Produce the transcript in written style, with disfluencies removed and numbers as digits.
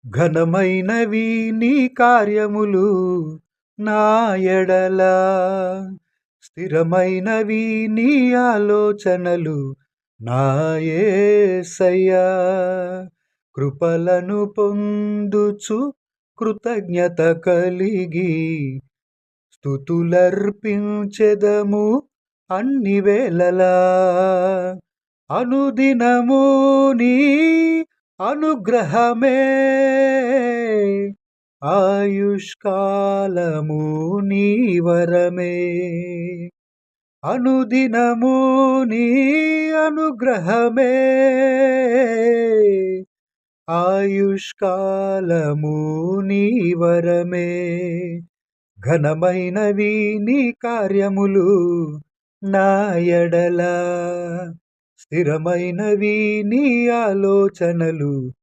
ఘనమైనవి నీ కార్యములు నా ఎడల, స్థిరమైనవి నీ ఆలోచనలు నా యేసయ్యా. కృపలను పొందుచు కృతజ్ఞత కలిగి స్తుతులర్పించెదము అన్ని వేళలా. అనుదినము నీ అనుగ్రహమే, ఆయుష్కాలము నీ వరమే. అనుదినము నీ అనుగ్రహమే, ఆయుష్కాలము నీ వరమే. ఘనమైనవి నీ కార్యములు నా ఎడల, స్థిరమైనవి నీ ఆలోచనలు